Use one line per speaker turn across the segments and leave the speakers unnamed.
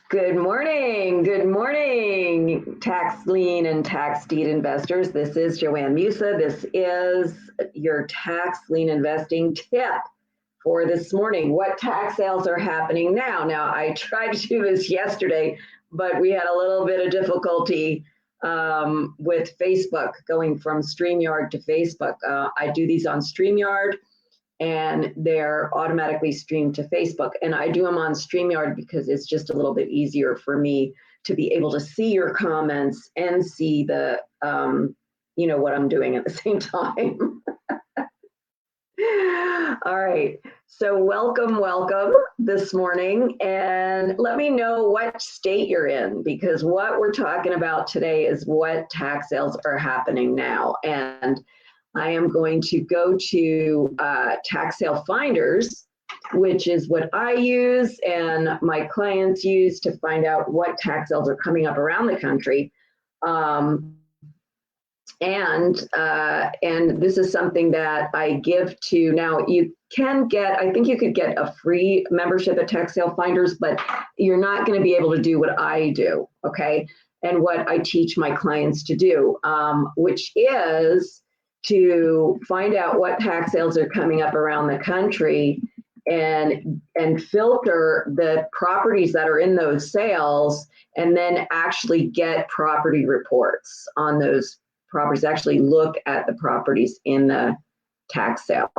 Good morning, tax lien and tax deed investors. This is Joanne Musa. This is your tax lien investing tip for this morning. What tax sales are happening now? Now, I tried to do this yesterday, but we had a little bit of difficulty with Facebook going from StreamYard to Facebook. I do these on StreamYard, and they're automatically streamed to Facebook. And I do them on StreamYard because it's just a little bit easier for me to be able to see your comments and see the, what I'm doing at the same time. All right, so welcome this morning, and let me know what state you're in, because what we're talking about today is what tax sales are happening now. And I am going to go to Tax Sale Finders, which is what I use and my clients use to find out what tax sales are coming up around the country. And this is something that I give to, now you can get, I think you could get a free membership at Tax Sale Finders, but you're not going to be able to do what I do, okay? And what I teach my clients to do, which is to find out what tax sales are coming up around the country and filter the properties that are in those sales, and then actually get property reports on those properties, actually look at the properties in the tax sale.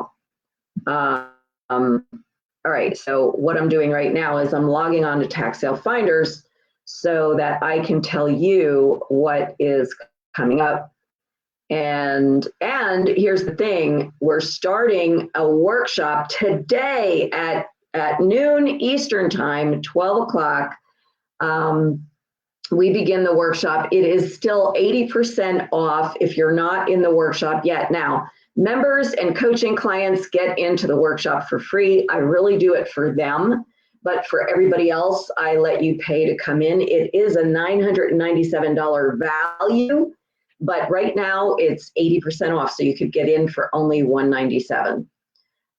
All right, so what I'm doing right now is I'm logging on to Tax Sale Finders so that I can tell you what is coming up. And here's the thing, we're starting a workshop today at noon Eastern time, 12 o'clock. We begin the workshop. It is still 80% off if you're not in the workshop yet. Now, members and coaching clients get into the workshop for free. I really do it for them, but for everybody else, I let you pay to come in. It is a $997 value. But right now it's 80% off, so you could get in for only $197.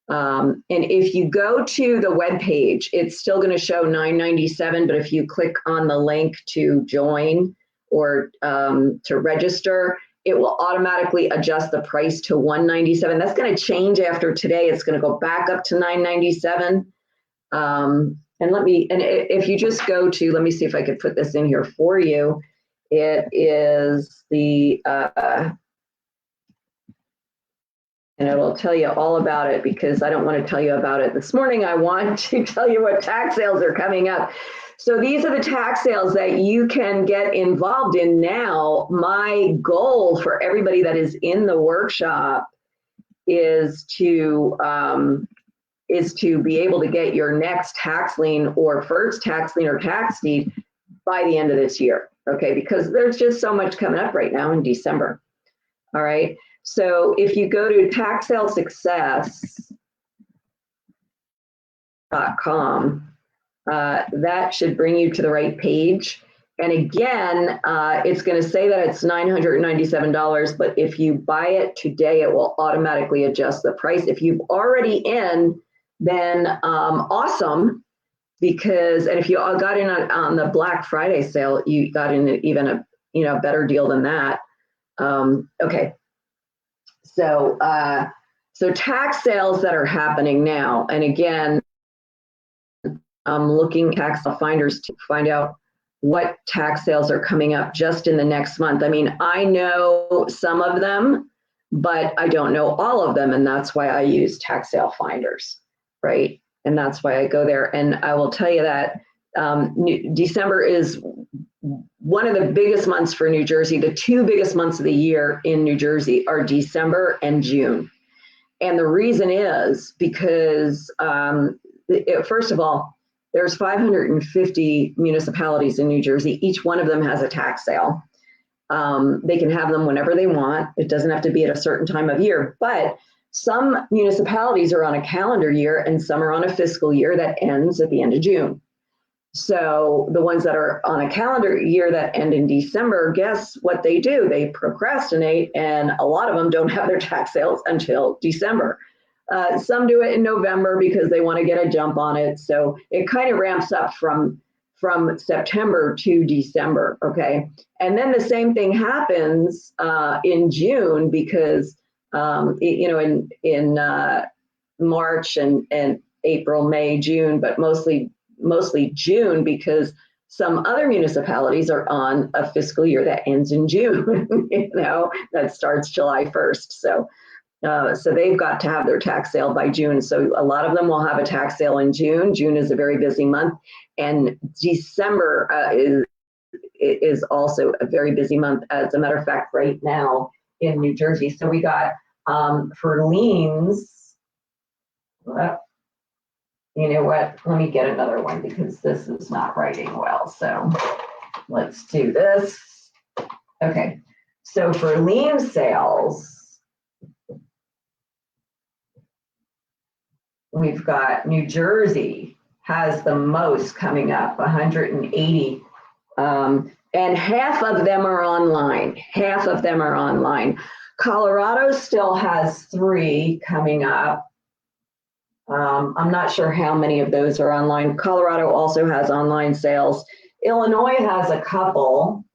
And if you go to the web page, it's still going to show $997. But if you click on the link to join or to register, it will automatically adjust the price to $197. That's going to change after today. It's going to go back up to $997. And if you just go to, let me see if I could put this in here for you. It is the, and it'll tell you all about it, because I don't want to tell you about it this morning. I want to tell you what tax sales are coming up. So these are the tax sales that you can get involved in now. My goal for everybody that is in the workshop is to be able to get your next tax lien or first tax lien or tax deed by the end of this year. Okay, because there's just so much coming up right now in December. All right, so if you go to taxsalesuccess.com, that should bring you to the right page. And again, it's going to say that it's $997, but if you buy it today, it will automatically adjust the price. If you've already in, then awesome. Because, and if you all got in on the Black Friday sale, you got in even a better deal than that. Okay, so tax sales that are happening now, and again, I'm looking at Tax Sale Finders to find out what tax sales are coming up just in the next month. I mean, I know some of them, but I don't know all of them, and that's why I use Tax Sale Finders, right? And that's why I go there. And I will tell you that December is one of the biggest months for New Jersey. The two biggest months of the year in New Jersey are December and June. And the reason is because, first of all, there's 550 municipalities in New Jersey. Each one of them has a tax sale. They can have them whenever they want. It doesn't have to be at a certain time of year. But some municipalities are on a calendar year and some are on a fiscal year that ends at the end of June. So the ones that are on a calendar year that end in December, guess what they do? They procrastinate, and a lot of them don't have their tax sales until December. Some do it in November because they want to get a jump on it. So it kind of ramps up from from September to December, okay? And then the same thing happens in June because, in March and April, May, June, but mostly June because some other municipalities are on a fiscal year that ends in June, that starts July 1st. So they've got to have their tax sale by June. So a lot of them will have a tax sale in June. June is a very busy month. And December is also a very busy month. As a matter of fact, right now in New Jersey. So we got for liens, you know what, let me get another one because this is not writing well. So let's do this. Okay, so for lien sales, we've got New Jersey has the most coming up, 180. And half of them are online. Half of them are online. Colorado still has 3 coming up. I'm not sure how many of those are online. Colorado also has online sales. Illinois has a couple.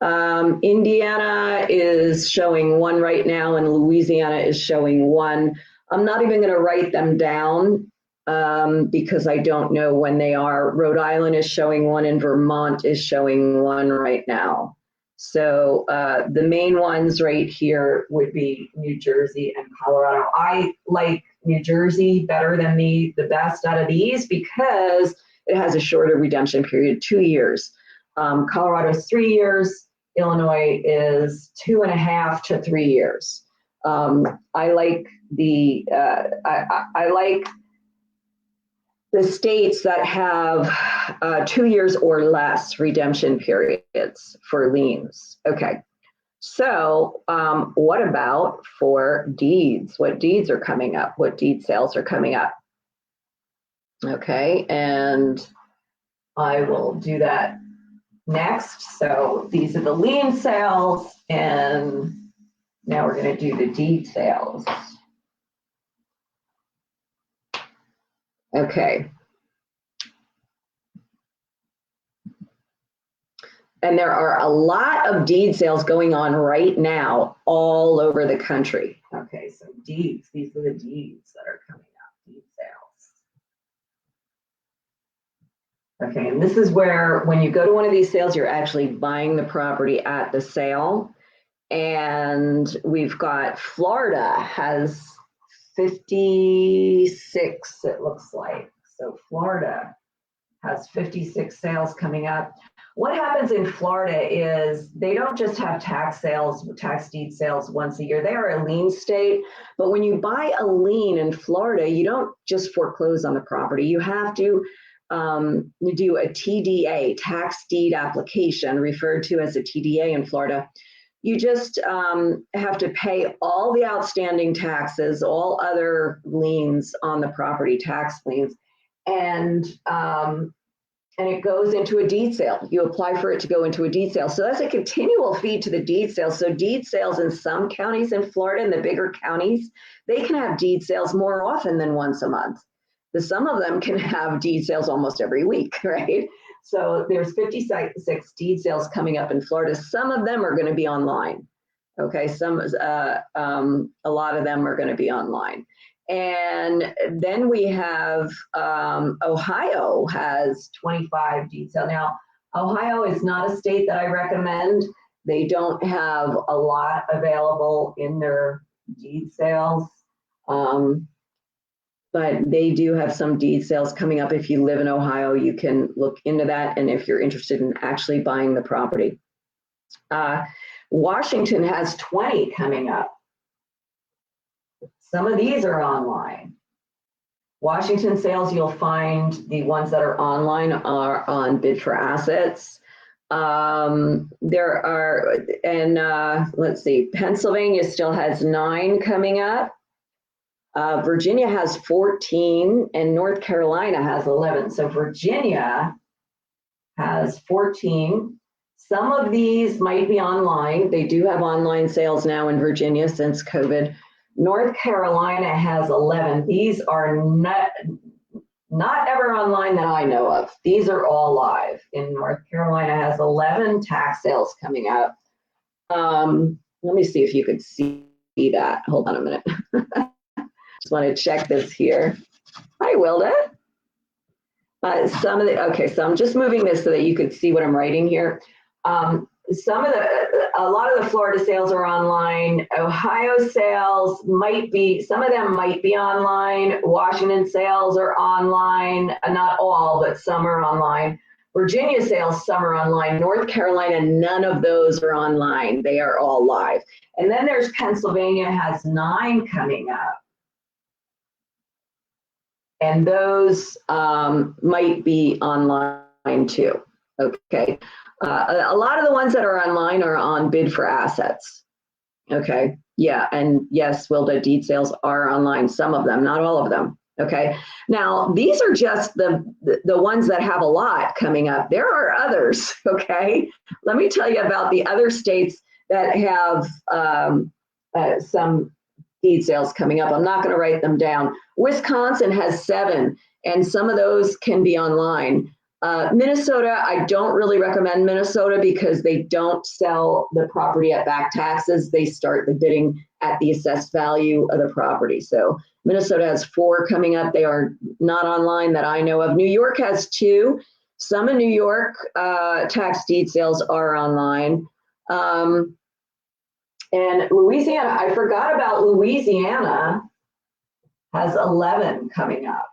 Indiana is showing 1 right now, and Louisiana is showing 1. I'm not even going to write them down because I don't know when they are. Rhode Island is showing 1, and Vermont is showing 1 right now. So the main ones right here would be New Jersey and Colorado. I like New Jersey better than the best out of these because it has a shorter redemption period, 2 years. Colorado's 3 years. Illinois is 2.5 to 3 years. I like I like the states that have 2 years or less redemption periods for liens. Okay, so what about for deeds? What deeds are coming up? What deed sales are coming up? Okay, and I will do that next. So these are the lien sales, and now we're going to do the deed sales. Okay. And there are a lot of deed sales going on right now all over the country. Okay, so deeds, these are the deeds that are coming up, deed sales. Okay, and this is where when you go to one of these sales, you're actually buying the property at the sale. And we've got Florida has 56, it looks like. So Florida has 56 sales coming up. What happens in Florida is they don't just have tax sales, tax deed sales once a year. They are a lien state, but when you buy a lien in Florida, you don't just foreclose on the property. You have to do a TDA, tax deed application, referred to as a TDA in Florida. You just have to pay all the outstanding taxes, all other liens on the property, tax liens, and it goes into a deed sale. You apply for it to go into a deed sale. So that's a continual fee to the deed sale. So deed sales in some counties in Florida, in the bigger counties, they can have deed sales more often than once a month. Some of them can have deed sales almost every week, right? So there's 56 deed sales coming up in Florida. Some of them are going to be online. Okay, a lot of them are going to be online. And then we have Ohio has 25 deed sales. Now, Ohio is not a state that I recommend. They don't have a lot available in their deed sales. But they do have some deed sales coming up. If you live in Ohio, you can look into that. And if you're interested in actually buying the property. Washington has 20 coming up. Some of these are online. Washington sales, you'll find the ones that are online are on Bid for Assets. There are, and let's see, Pennsylvania still has 9 coming up. Virginia has 14 and North Carolina has 11. So Virginia has 14. Some of these might be online. They do have online sales now in Virginia since COVID. North Carolina has 11. These are Not ever online that I know of. These are all live. In North Carolina has 11 tax sales coming up. Let me see if you could see that. Hold on a minute. Just want to check this here. Hi, Wilda. Okay, so I'm just moving this so that you could see what I'm writing here. A lot of the Florida sales are online. Ohio sales might be, some of them might be online. Washington sales are online, not all, but some are online. Virginia sales, some are online. North Carolina, none of those are online. They are all live. And then there's Pennsylvania has 9 coming up. And those might be online too, okay? A lot of the ones that are online are on bid for assets. Okay, yeah, and yes, Wilda, deed sales are online, some of them, not all of them. Okay, now these are just the ones that have a lot coming up. There are others, okay? Let me tell you about the other states that have some deed sales coming up. I'm not going to write them down. Wisconsin has 7, and some of those can be online. Minnesota, I don't really recommend Minnesota because they don't sell the property at back taxes. They start the bidding at the assessed value of the property. So Minnesota has 4 coming up. They are not online that I know of. New York has 2. Some in New York tax deed sales are online. And Louisiana, I forgot about Louisiana, has 11 coming up.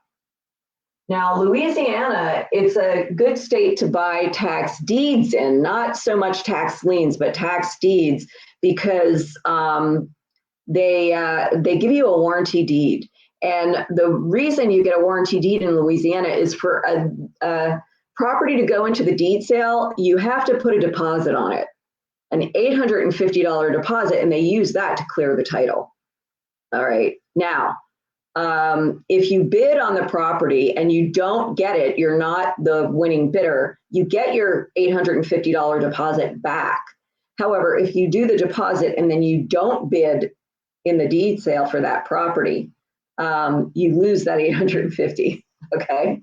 Now, Louisiana, it's a good state to buy tax deeds in, not so much tax liens, but tax deeds, because they give you a warranty deed. And the reason you get a warranty deed in Louisiana is for a property to go into the deed sale, you have to put a deposit on it, an $850 deposit, and they use that to clear the title. All right, now, if you bid on the property and you don't get it, you're not the winning bidder, you get your $850 deposit back. However, if you do the deposit and then you don't bid in the deed sale for that property, you lose that $850, okay?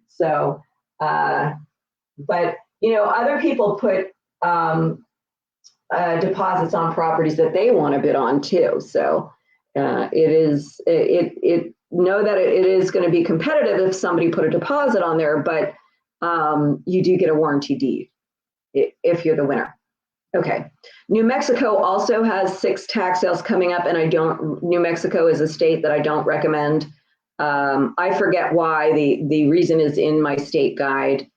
So, but, you know, other people put deposits on properties that they want to bid on too. So, know that it is going to be competitive if somebody put a deposit on there, but you do get a warranty deed if you're the winner. Okay. New Mexico also has 6 tax sales coming up, and New Mexico is a state that I don't recommend. I forget why. The reason is in my state guide.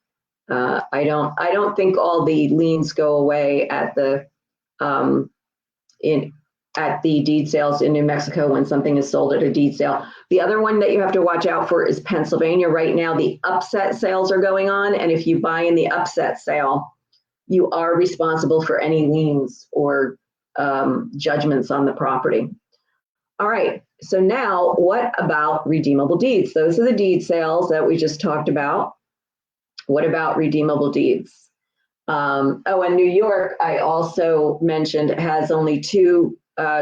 I don't think all the liens go away at the deed sales in New Mexico when something is sold at a deed sale. The other one that you have to watch out for is Pennsylvania. Right now, the upset sales are going on, and if you buy in the upset sale, you are responsible for any liens or judgments on the property. All right, so now what about redeemable deeds? Those are the deed sales that we just talked about. What about redeemable deeds? And New York, I also mentioned, has only 2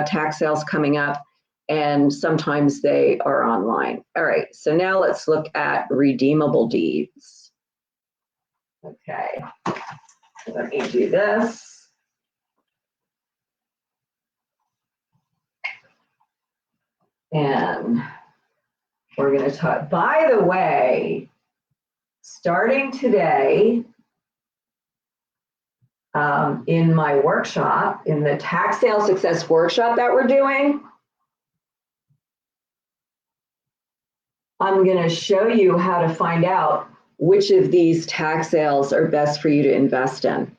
tax sales coming up, and sometimes they are online. All right, so now let's look at redeemable deeds. Okay, let me do this. And we're going to talk, by the way, starting today, in my workshop, in the tax sale success workshop that we're doing, I'm going to show you how to find out which of these tax sales are best for you to invest in.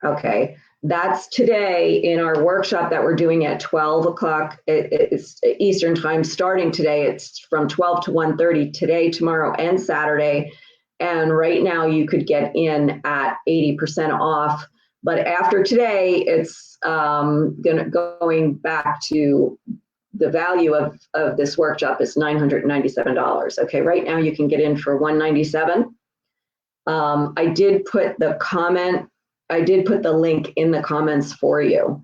Okay, that's today in our workshop that we're doing at 12 o'clock it's Eastern time, starting today. It's from 12 to 1:30 today, tomorrow, and Saturday. And right now you could get in at 80% off. But after today, it's going back to the value of this workshop is $997. Okay, right now you can get in for $197. I did put the link in the comments for you.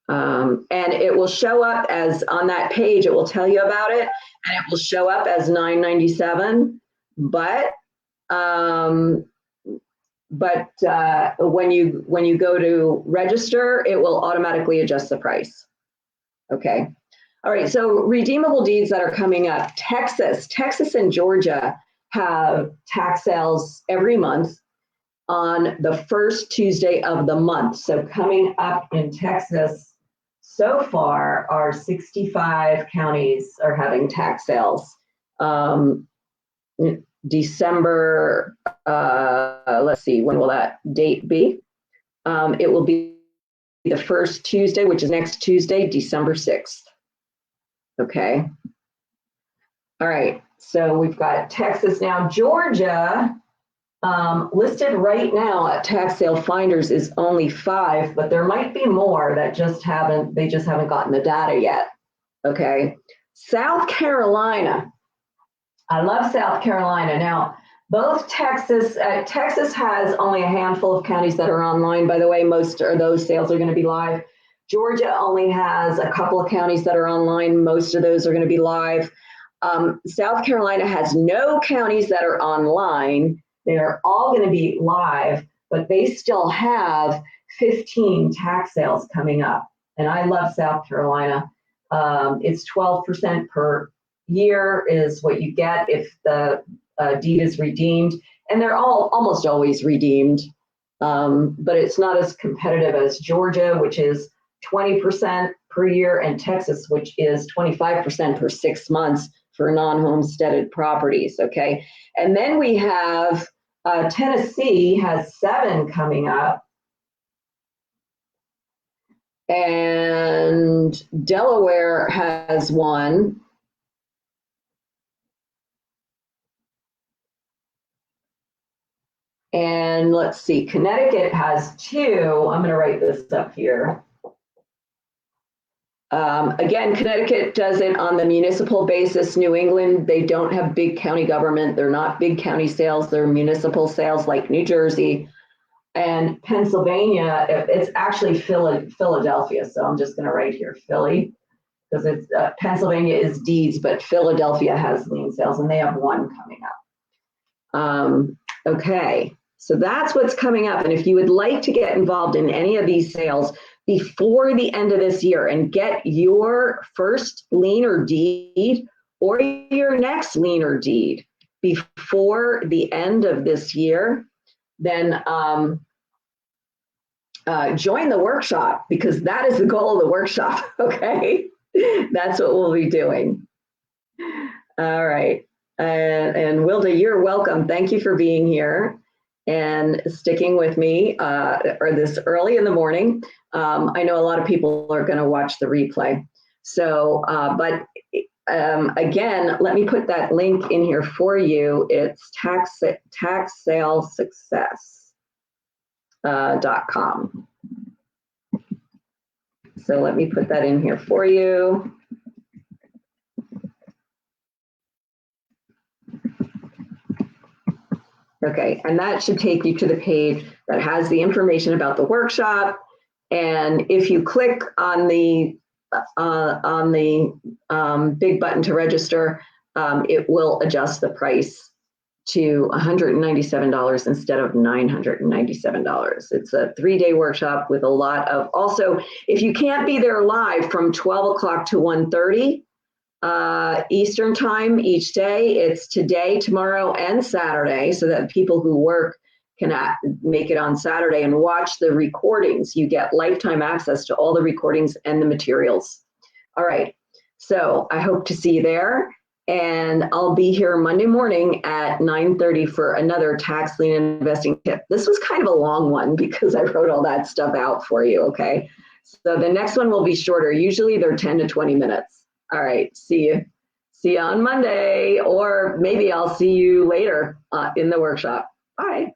And it will show up as on that page, it will tell you about it, and it will show up as $997. but when you go to register, it will automatically adjust the price. Okay. All right. So redeemable deeds that are coming up. Texas and Georgia have tax sales every month on the first Tuesday of the month. So coming up in Texas, so far, our 65 counties are having tax sales. December, let's see, when will that date be? It will be the first Tuesday, which is next Tuesday, December 6th. Okay. All right. So we've got Texas now. Georgia, listed right now at Tax Sale Finders is only 5, but there might be more that they just haven't gotten the data yet. Okay. South Carolina. I love South Carolina. Now, both Texas has only a handful of counties that are online. By the way, most of those sales are going to be live. Georgia only has a couple of counties that are online. Most of those are going to be live. South Carolina has no counties that are online. They are all going to be live, but they still have 15 tax sales coming up. And I love South Carolina. It's 12% per year is what you get if the deed is redeemed. And they're almost always redeemed, but it's not as competitive as Georgia, which is 20% per year, and Texas, which is 25% per 6 months for non-homesteaded properties, okay? And then we have Tennessee has 7 coming up, and Delaware has 1. And let's see, Connecticut has 2. I'm gonna write this up here. Again, Connecticut does it on the municipal basis. New England, they don't have big county government. They're not big county sales. They're municipal sales like New Jersey. And Pennsylvania, it's actually Philadelphia. So I'm just going to write here Philly, because it's Pennsylvania is deeds, but Philadelphia has lien sales, and they have 1 coming up. Okay, so that's what's coming up. And if you would like to get involved in any of these sales before the end of this year and get your first lien or deed or your next lien or deed before the end of this year, then join the workshop, because that is the goal of the workshop, okay? That's what we'll be doing. All right. And Wilda, you're welcome. Thank you for being here and sticking with me or this early in the morning. I know a lot of people are going to watch the replay. So, but again, let me put that link in here for you. It's taxsalesuccess.com. So let me put that in here for you. Okay, and that should take you to the page that has the information about the workshop. And if you click on the big button to register, it will adjust the price to $197 instead of $997. It's a 3-day workshop with a lot of, also, if you can't be there live from 12 o'clock to 1:30 Eastern time each day, it's today, tomorrow, and Saturday, so that people who work can make it on Saturday and watch the recordings. You get lifetime access to all the recordings and the materials. All right, so I hope to see you there. And I'll be here Monday morning at 9:30 for another tax lien investing tip. This was kind of a long one because I wrote all that stuff out for you, okay? So the next one will be shorter. Usually they're 10 to 20 minutes. All right, see you. See you on Monday, or maybe I'll see you later in the workshop. Bye.